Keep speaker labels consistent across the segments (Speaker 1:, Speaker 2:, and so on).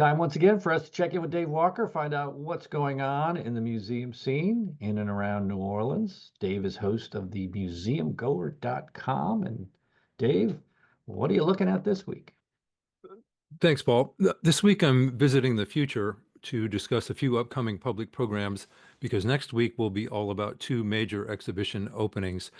Speaker 1: Time once again for us to check in with Dave Walker, find out what's going on in the museum scene in and around New Orleans. Dave is host of the museumgoer.com. And Dave, what are you looking at this week?
Speaker 2: Thanks, Paul. This week I'm visiting the future to discuss a few upcoming public programs because next week will be all about two major exhibition openings.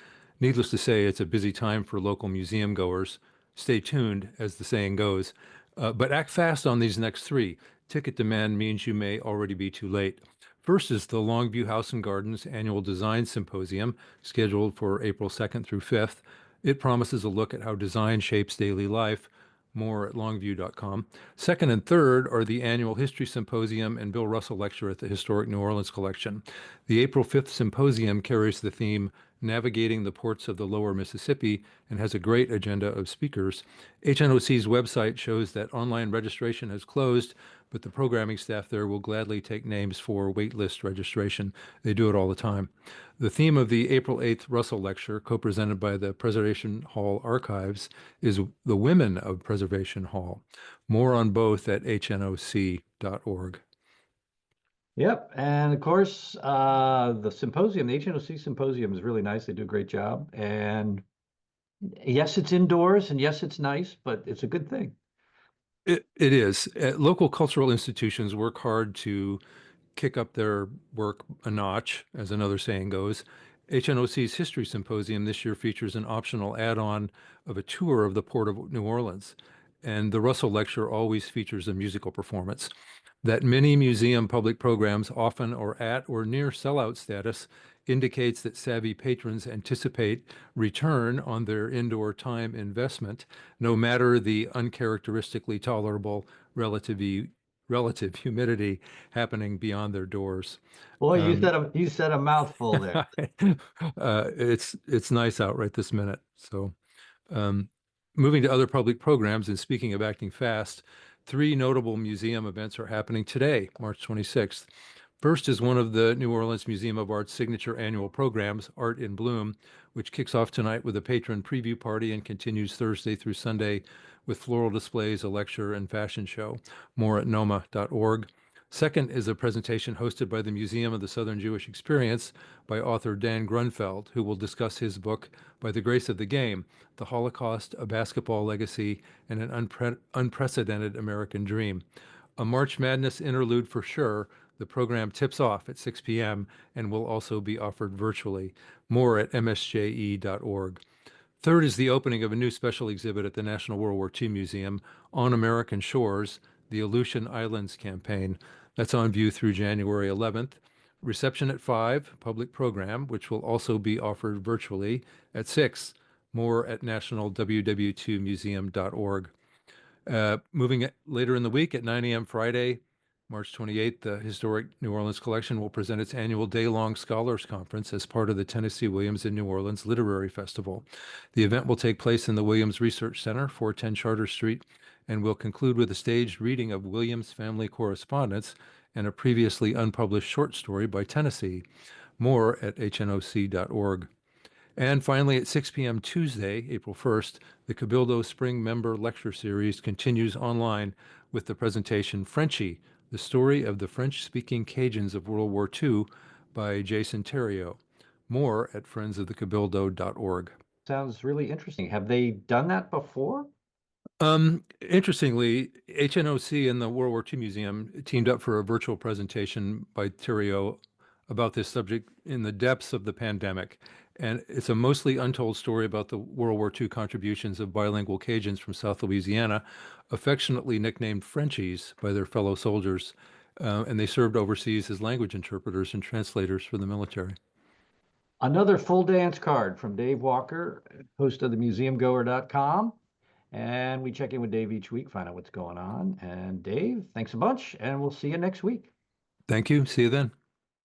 Speaker 2: Needless to say, it's a busy time for local museum goers. Stay tuned, as the saying goes, but act fast on these next three. Ticket demand means you may already be too late. First is the Longview House and Gardens Annual Design Symposium, scheduled for April 2nd through 5th. It promises a look at how design shapes daily life. More at longview.com. Second and third are the annual History Symposium and Bill Russell Lecture at the Historic New Orleans Collection. The April 5th symposium carries the theme Navigating the Ports of the Lower Mississippi and has a great agenda of speakers. HNOC's website shows that online registration has closed, but the programming staff there will gladly take names for waitlist registration. They do it all the time. The theme of the April 8th Russell Lecture, co-presented by the Preservation Hall Archives, is The Women of Preservation Hall. More on both at hnoc.org.
Speaker 1: Yep, and of course, the symposium, the HNOC symposium is really nice. They do a great job. And yes, it's indoors, and yes, it's nice, but it's a good thing.
Speaker 2: It is. Local cultural institutions work hard to kick up their work a notch, as another saying goes. HNOC's History Symposium this year features an optional add-on of a tour of the Port of New Orleans, and the Russell Lecture always features a musical performance. That many museum public programs often are at or near sellout status indicates that savvy patrons anticipate return on their indoor time investment, no matter the uncharacteristically tolerable relative humidity happening beyond their doors.
Speaker 1: Boy,
Speaker 2: Um,
Speaker 1: you said a mouthful there.
Speaker 2: it's nice out right this minute. So, um, moving to other public programs and speaking of acting fast, three notable museum events are happening today, March 26th. First is one of the New Orleans Museum of Art's signature annual programs, Art in Bloom, which kicks off tonight with a patron preview party and continues Thursday through Sunday with floral displays, a lecture, and fashion show. More at noma.org. Second is a presentation hosted by the Museum of the Southern Jewish Experience by author Dan Grunfeld, who will discuss his book, By the Grace of the Game, The Holocaust, a Basketball Legacy, and an Unprecedented American Dream. A March Madness interlude for sure. The program tips off at 6 p.m. and will also be offered virtually. More at msje.org. Third is the opening of a new special exhibit at the National World War II Museum, On American Shores, the Aleutian Islands Campaign. That's on view through January 11th. Reception at 5, public program, which will also be offered virtually at 6. More at nationalww2museum.org. Moving later in the week at 9 a.m. Friday, March 28th, the Historic New Orleans Collection will present its annual day-long Scholars Conference as part of the Tennessee Williams in New Orleans Literary Festival. The event will take place in the Williams Research Center, 410 Charter Street, and will conclude with a staged reading of Williams family correspondence and a previously unpublished short story by Tennessee. More at hnoc.org. And finally, at 6 p.m. Tuesday, April 1st, the Cabildo Spring Member Lecture Series continues online with the presentation Frenchy, the Story of the French-Speaking Cajuns of World War II by Jason Theriault. More at friendsofthecabildo.org.
Speaker 1: Sounds really interesting. Have they done that before?
Speaker 2: Interestingly, HNOC and the World War II Museum teamed up for a virtual presentation by Theriault about this subject in the depths of the pandemic. And it's a mostly untold story about the World War II contributions of bilingual Cajuns from South Louisiana, affectionately nicknamed Frenchies by their fellow soldiers. And they served overseas as language interpreters and translators for the military.
Speaker 1: Another full dance card from Dave Walker, host of the museumgoer.com. And we check in with Dave each week, find out what's going on. And Dave, thanks a bunch, and we'll see you next week.
Speaker 2: Thank you. See you then.